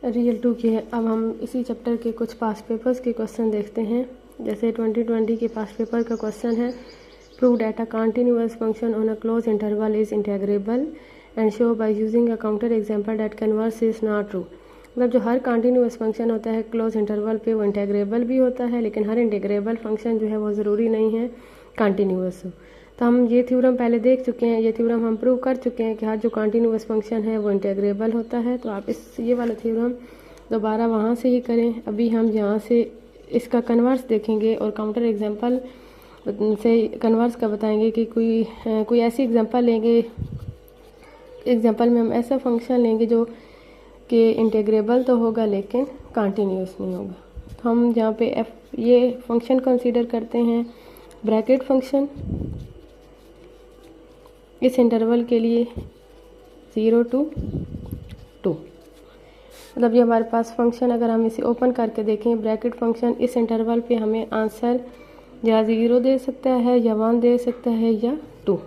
Real 2 के अब हम इसी चैप्टर के कुछ पास्ट पेपर्स के क्वेश्चन देखते हैं। जैसे 2020 के पास्ट पेपर का क्वेश्चन है, prove that a continuous function on a close interval is integrable and show by using a counter example that converse is not true. मतलब जो हर कंटीन्यूअस फंक्शन होता है क्लोज इंटरवल पे वो इंटीग्रेबल भी होता है, लेकिन हर इंटीग्रेबल फंक्शन जो है वो ज़रूरी नहीं है कंटीन्यूअस हो। तो हम ये थ्योरम पहले देख चुके हैं, ये थ्योरम हम प्रूव कर चुके हैं कि हर जो कंटीन्यूअस फंक्शन है वो इंटीग्रेबल होता है। तो आप ये वाला थ्योरम दोबारा वहाँ से ही करें। अभी हम यहाँ से इसका कन्वर्स देखेंगे और काउंटर एग्जांपल से कन्वर्स का बताएंगे कि कोई ऐसी एग्जांपल लेंगे, एग्जांपल में हम ऐसा फंक्शन लेंगे जो कि इंटीग्रेबल तो होगा लेकिन कंटिन्यूअस नहीं होगा। तो हम यहाँ पे ये फंक्शन कंसीडर करते हैं ब्रैकेट फंक्शन इस इंटरवल के लिए 0 to 2। मतलब ये हमारे पास फंक्शन, अगर हम इसे ओपन करके देखें ब्रैकेट फंक्शन, इस इंटरवल पे हमें आंसर या 0 दे सकता है या 1 दे सकता है या 2।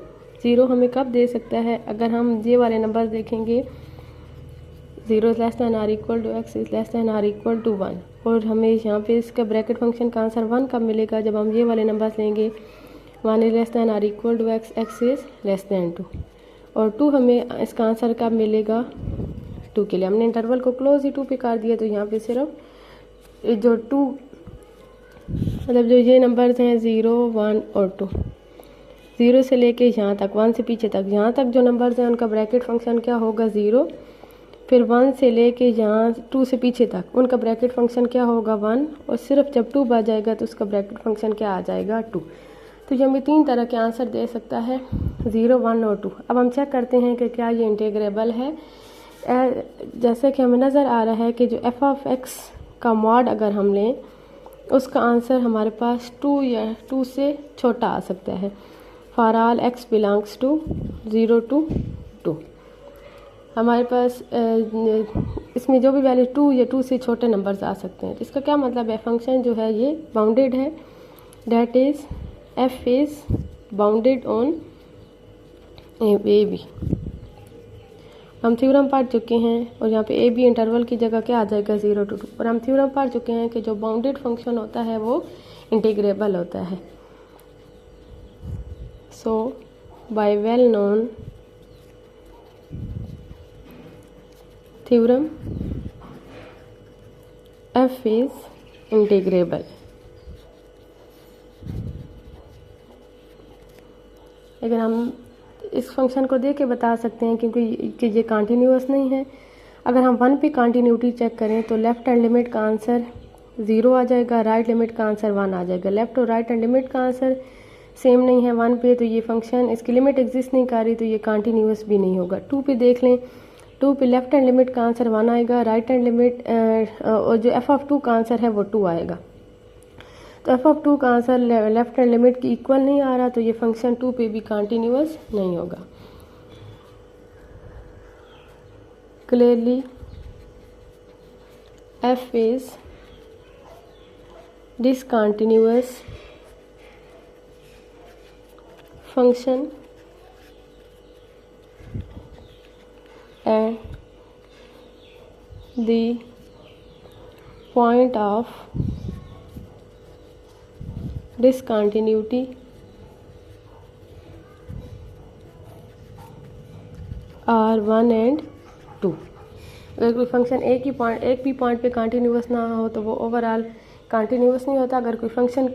0 हमें कब दे सकता है, अगर हम ये वाले नंबर देखेंगे 0 less than or equal to x is less than or equal to 1, और हमें यहाँ पे इसका ब्रैकेट फंक्शन का आंसर 1 कब मिलेगा, जब हम ये वाले नंबर लेंगे 1 is less than or equal to x, x is less than 2, और 2 हमें इसका आंसर कब मिलेगा 2 के लिए। हमने इंटरवल को क्लोज ही 2 पे कर दिया, तो यहाँ पे सिर्फ जो 2 मतलब जो ये नंबर्स हैं 0, 1 और 2, 0 से लेके यहाँ तक 1 से पीछे तक, यहाँ तक जो नंबर्स हैं उनका ब्रैकेट फंक्शन क्या होगा 0, फिर 1 से लेके यहाँ 2 से पीछे तक उनका ब्रैकेट फंक्शन क्या होगा 1, और सिर्फ जब 2 बच जाएगा तो उसका ब्रैकेट फंक्शन क्या आ जाएगा 2। तो ये हमें 3 तरह के आंसर दे सकता है 0, 1 और 2। अब हम चेक करते हैं कि क्या ये इंटीग्रेबल है। जैसे कि हमें नज़र आ रहा है कि जो f ऑफ x का मॉड अगर हम लें उसका आंसर हमारे पास 2 या 2 से छोटा आ सकता है। For all x belongs to 0 to 2 हमारे पास इसमें जो भी वैल्यू 2 या 2 से छोटे नंबर्स आ सकते हैं। इसका क्या मतलब है, फंक्शन जो है ये बाउंडेड है, that is f is bounded on A B. हम थ्योरम पढ़ चुके हैं और यहाँ पे ए बी इंटरवल की जगह क्या आ जाएगा 0 to 2, और हम थ्योरम पढ़ चुके हैं कि जो बाउंडेड फंक्शन होता है वो इंटीग्रेबल होता है। So by well known theorem f is integrable. अगर हम इस फंक्शन को देख के बता सकते हैं क्योंकि ये कंटिन्यूअस नहीं है। अगर हम 1 पे कंटिन्यूटी चेक करें तो लेफ्ट हैंड लिमिट का आंसर 0 आ जाएगा, राइट लिमिट का आंसर 1 आ जाएगा। लेफ्ट और राइट हैंड लिमिट का आंसर सेम नहीं है 1 पे, तो ये फंक्शन इसकी लिमिट एग्जिस्ट नहीं कर रही, तो ये कंटिन्यूअस भी नहीं होगा। 2 पे देख लें, 2 पे लेफ्ट हैंड लिमिट का आंसर 1 आएगा, राइट हैंड लिमिट और जो f ऑफ 2 का आंसर है वो 2 आएगा। तो f ऑफ 2 का आंसर लेफ्ट हैंड लिमिट की इक्वल नहीं आ रहा, तो ये फंक्शन 2 पे भी कंटिन्यूअस नहीं होगा। Clearly f is discontinuous function at the point of discontinuity are 1 and 2। अगर कोई फंक्शन एक भी पॉइंट पे कंटिन्यूअस ना हो तो वो ओवरऑल कंटिन्यूअस नहीं होता। अगर कोई फंक्शन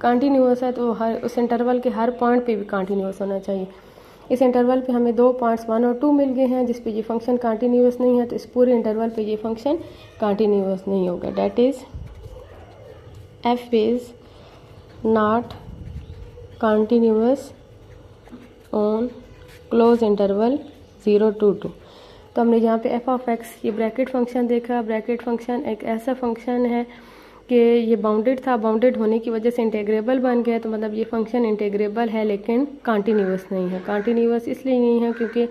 कंटिन्यूअस है तो हर उस इंटरवल के हर पॉइंट पे भी कंटिन्यूअस होना चाहिए। इस इंटरवल पे हमें 2 पॉइंट्स 1 और 2 मिल गए हैं जिस पे ये फंक्शन कंटिन्यूअस नहीं है, तो इस पूरे इंटरवल पे ये फंक्शन कंटिन्यूअस नहीं होगा। That is f is not continuous on close interval 0 to 2। तो हमने यहाँ पे f ऑफ x ये ब्रैकेट फंक्शन देखा। ब्रैकेट फंक्शन एक ऐसा फंक्शन है कि ये बाउंडेड था, बाउंडेड होने की वजह से इंटीग्रेबल बन गया। तो मतलब ये फंक्शन इंटीग्रेबल है लेकिन कंटिन्यूअस नहीं है। कंटिन्यूअस इसलिए नहीं है क्योंकि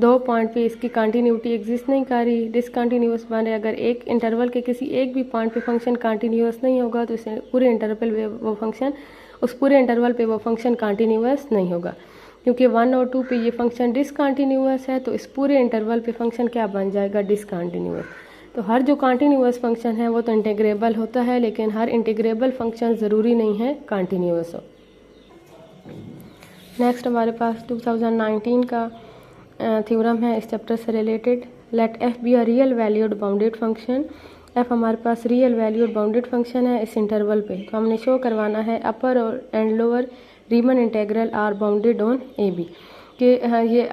2 पॉइंट पे इसकी कंटिन्यूटी एग्जिस्ट नहीं कर रही, डिसकंटिन्यूअस बन रहा है। अगर एक इंटरवल के किसी एक भी पॉइंट पे फंक्शन कंटिन्यूअस नहीं होगा तो इस पूरे इंटरवल पे वो फंक्शन उस पूरे इंटरवल पे वो फंक्शन कंटिन्यूअस नहीं होगा। क्योंकि 1 और 2 पे ये फंक्शन डिसकंटिन्यूअस है, तो इस पूरे इंटरवल पे फंक्शन क्या बन जाएगा, डिसकंटिन्यूअस। तो हर जो कंटिन्यूअस फंक्शन है वो तो इंटीग्रेबल होता है, लेकिन हर इंटीग्रेबल फंक्शन ज़रूरी नहीं है कंटिन्यूअस हो। नेक्स्ट हमारे पास 2019 का थ्योरम है इस चैप्टर से related. Let F be a real valued bounded function. F हमारे पास रियल वैल्यूड बाउंडेड फंक्शन है इस इंटरवल पे, तो हमने शो करवाना है अपर और and lower Riemann integral are bounded on A b, कि ये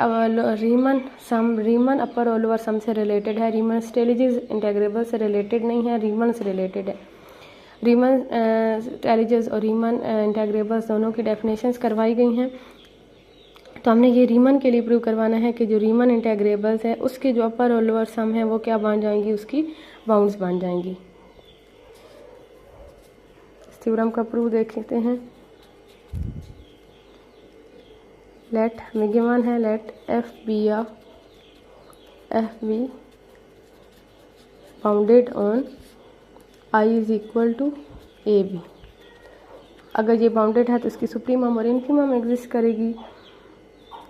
रीमन अपर और लोअर सम से रिलेटेड है, रीमन स्टेलिजेस इंटेग्रेबल से रिलेटेड नहीं है, रीमन से रिलेटेड है। रीमन स्टेलिजेस और रीमन इंटेग्रेबल्स दोनों की डेफिनेशंस करवाई गई हैं। तो हमने ये रीमन के लिए प्रूव करवाना है कि जो रीमन इंटेग्रेबल्स है उसके जो अपर और लोअर सम है वो क्या बन जाएंगी, उसकी बाउंड्स बन जाएंगी। इस थ्योरम का प्रूफ देख लेते हैं। लेट हमें गिवन है let F be bounded on I is equal to A B. अगर ये बाउंडेड है तो इसकी सुप्रीमम और इन्फीमम एग्जिस्ट करेगी,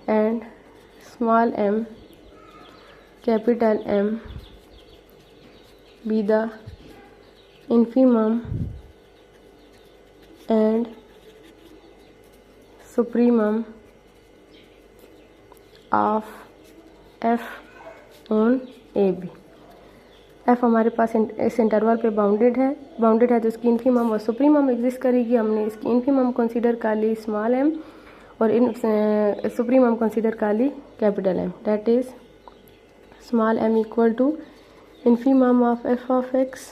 and small m capital M be the infimum and supremum of f on AB। f हमारे पास इस इंटरवल पे बाउंडेड है तो इसकी इन्फीमम और सुप्रीमम एग्जिस्ट करेगी। हमने इसकी इन्फीमम कंसीडर कर ली स्मॉल m और इन सुप्रीमम कंसीडर कर ली capital M, that is small m equal to infimum of f of x,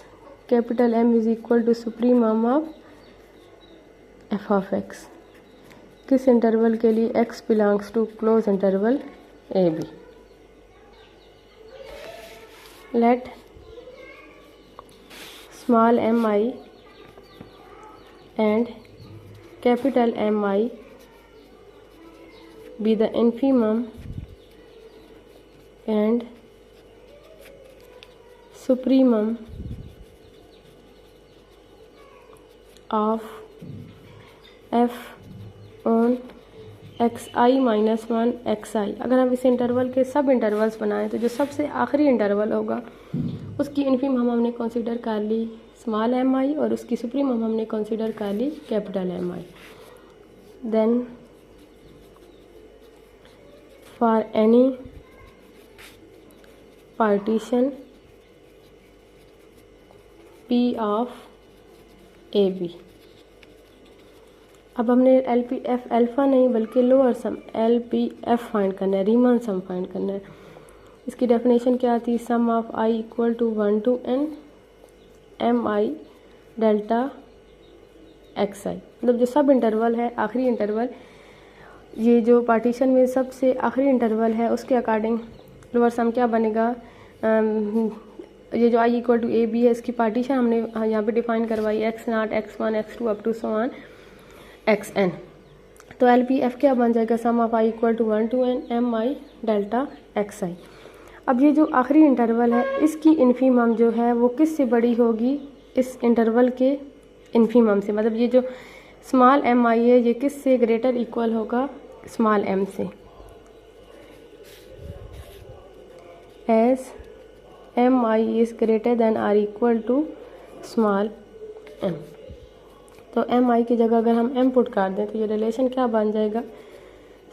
capital M is equal to supremum of f of x। किस interval के लिए? x belongs to close interval a b। let small mi and capital Mi be the infimum and supremum of f on xi minus 1 xi। अगर हम इस interval के सब intervals बनाएं तो जो सबसे आखिरी इंटरवल होगा उसकी इन्फीमम हमने कंसीडर कर ली स्मॉल mi और उसकी सुप्रीमम हमने कंसीडर कर ली capital Mi। Then for any partition P of a b. अब हमने एल पी एफ अल्फ़ा नहीं बल्कि lower sum L P F find करना है, रीमन सम फाइंड करना है। इसकी डेफिनेशन क्या आती है? Sum of i equal to 1 to n m i delta x i. मतलब जो सब इंटरवल है आखिरी इंटरवल, ये जो पार्टीशन में सबसे आखिरी इंटरवल है उसके अकॉर्डिंग लोअर सम क्या बनेगा? ये जो आई इक्वल टू ए बी है इसकी पार्टीशन हमने यहाँ पे डिफाइन करवाई x0 x1 x2 up to so on xn। तो एल पी एफ क्या बन जाएगा? Sum of i equal to 1 to n m i delta x i. अब ये जो आखिरी इंटरवल है इसकी इन्फीमम जो है वो किससे बड़ी होगी? इस इंटरवल के इन्फीमम से। मतलब ये जो स्मॉल एम आई है ये किससे ग्रेटर इक्वल होगा? स्मॉल एम से। As M I is greater than or equal to small M. तो एम आई की जगह अगर हम एम पुट कर दें तो ये रिलेशन क्या बन जाएगा?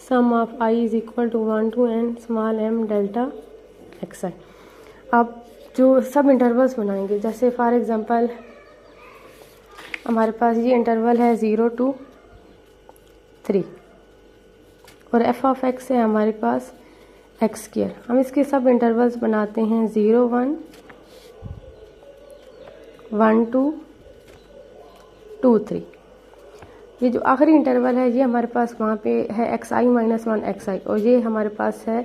Sum of i is equal to 1 to n small m delta x i. अब जो सब इंटरवल्स बनाएंगे, जैसे फॉर एग्जांपल हमारे पास ये इंटरवल है 0 to 3 और एफ ऑफ एक्स है हमारे पास एक्स स्क्वायर। हम इसके सब इंटरवल्स बनाते हैं 0 1 1 2 2 3। ये जो आखिरी इंटरवल है ये हमारे पास वहाँ पे है एक्स आई माइनस 1 एक्स आई और ये हमारे पास है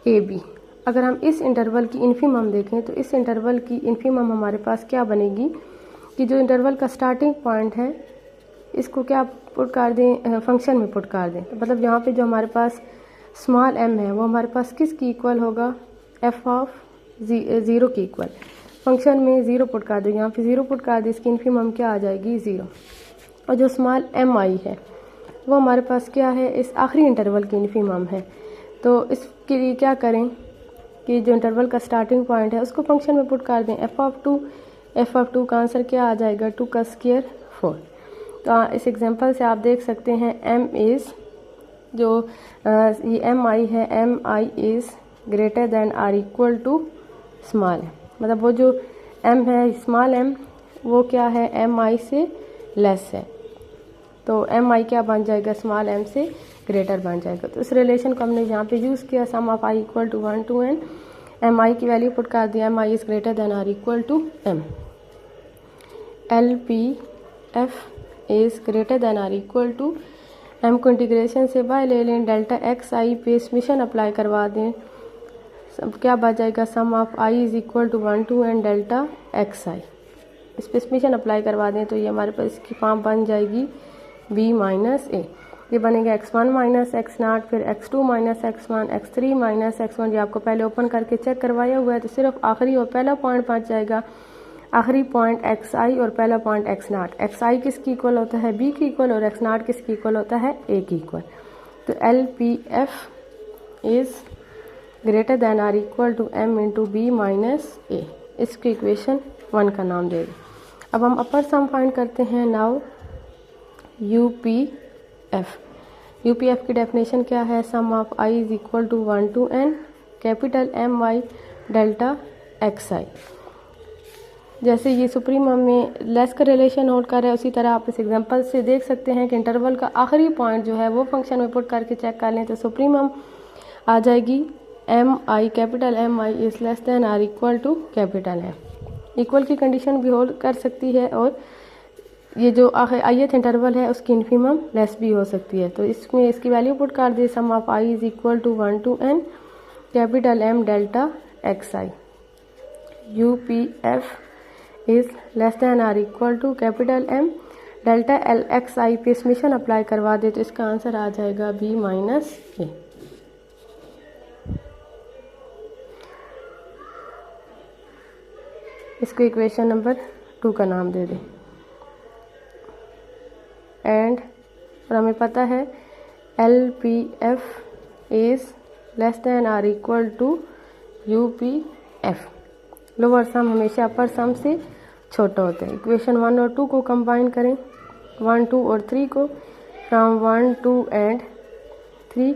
ए बी। अगर हम इस इंटरवल की इन्फीमम देखें तो इस इंटरवल की इन्फीमम हमारे पास क्या बनेगी कि जो इंटरवल का स्टार्टिंग पॉइंट है इसको क्या पुट कर दें? फंक्शन में पुट कर दें। तो मतलब यहाँ पे जो हमारे पास स्मॉल m है वो हमारे पास किसकी इक्वल होगा? f ऑफ 0 की इक्वल। फंक्शन में 0 पुट कर दो, यहाँ पे 0 पुट कर दे, इसकी इन्फीमम क्या आ जाएगी? 0। और जो स्मॉल mi है वो हमारे पास क्या है? इस आखिरी इंटरवल की इन्फीमम है। तो इसके लिए क्या करें कि जो इंटरवल का स्टार्टिंग पॉइंट है उसको फंक्शन में पुट कर दें एफ ऑफ टू का आंसर क्या आ जाएगा 2 का स्क्वायर 4। तो इस एग्जांपल से आप देख सकते हैं m इज़ जो ये एम आई है, M I is greater than or equal to small है, मतलब वो जो m है स्मॉल m वो क्या है एम आई से लेस है, तो एम आई क्या बन जाएगा स्मॉल m से ग्रेटर बन जाएगा। तो इस रिलेशन को हमने यहाँ पे यूज़ किया, sum of i equal to 1 to n, m आई की वैल्यू पुट कर दिया, m I is greater than or equal to m, L P F is greater than or equal to m को integration से बाय ले लें, delta x i पे summation apply करवा दें, सब क्या बच जाएगा sum of i is equal to 1 to n delta x i, इस पे समेशन अप्लाई करवा दें तो ये हमारे पास इसकी फॉर्म बन जाएगी b माइनस ए, ये बनेगा x1 माइनस एक्स नॉट, फिर x2 minus x1, x3 minus x1, जो आपको पहले ओपन करके चेक करवाया हुआ है, तो सिर्फ आखिरी और पहला पॉइंट बच जाएगा, आखिरी पॉइंट xi और पहला पॉइंट x नॉट, xi किसकी इक्वल होता है b की इक्वल और x नॉट किसकी इक्वल होता है a की इक्वल। तो L P F is greater than or equal to m into B minus a, इसकी इक्वेशन 1 का नाम दे दें। अब हम अपर सम फाइंड करते हैं। नाउ यू पी एफ की डेफिनेशन क्या है, sum of i is equal to 1 to n capital M y delta x i. जैसे ये सुप्रीम में लेस का रिलेशन नोट कर रहा है, उसी तरह आप इस एग्जांपल से देख सकते हैं कि इंटरवल का आखिरी पॉइंट जो है वो फंक्शन में पुट करके चेक कर लें तो सुप्रीम आ जाएगी M I capital M I is less than or equal to capital M. Equal की कंडीशन भी होल्ड कर सकती है और ये जो ith इंटरवल है उसकी इन्फिमम लेस भी हो सकती है। तो इसमें इसकी वैल्यू पुट कर दी, sum of i is equal to 1 to n capital M delta x i, U P F is less than or equal to capital M delta L x i पे समेशन अप्लाई करवा दे तो इसका answer आ जाएगा b minus ए। इसको equation number 2 का नाम दे दें। And और हमें पता है L P F is less than or equal to U P F. Lower sum हमेशा अपर सम से छोटा होता है। इक्वेशन 1 और 2 को कंबाइन करें, 1, 2 और 3 को, फ्रॉम 1, 2 एंड 3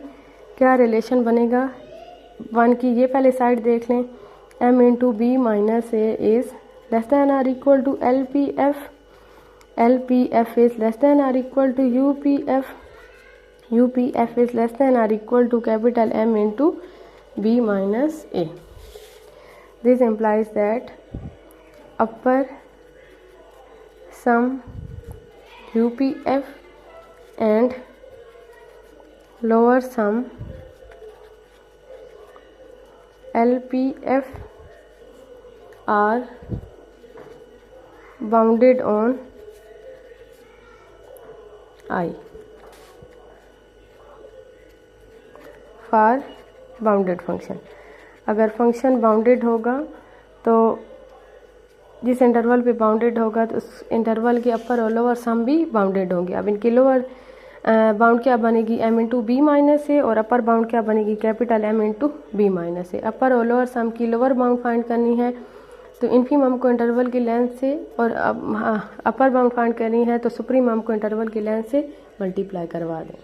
क्या रिलेशन बनेगा। 1 की ये पहले साइड देख लें, m into B minus A is less than or equal to L P F, LPF is less than or equal to UPF, UPF is less than or equal to capital M into B minus A. This implies that upper sum UPF and lower sum LPF are bounded on I for bounded function. अगर function bounded होगा तो जिस interval पे bounded होगा तो उस interval के अपर और लोअर सम भी बाउंडेड होंगे। अब इनकी लोअर बाउंड क्या बनेगी m into B minus a और अपर बाउंड क्या बनेगी capital M into B minus a. Upper और लोअर सम की लोअर बाउंड फाइंड करनी है तो इन्फीमम को इंटरवल की लेंथ से और अपर बाउंड फाइंड करनी है तो सुप्रीमम को इंटरवल की लेंथ से मल्टीप्लाई करवा दें।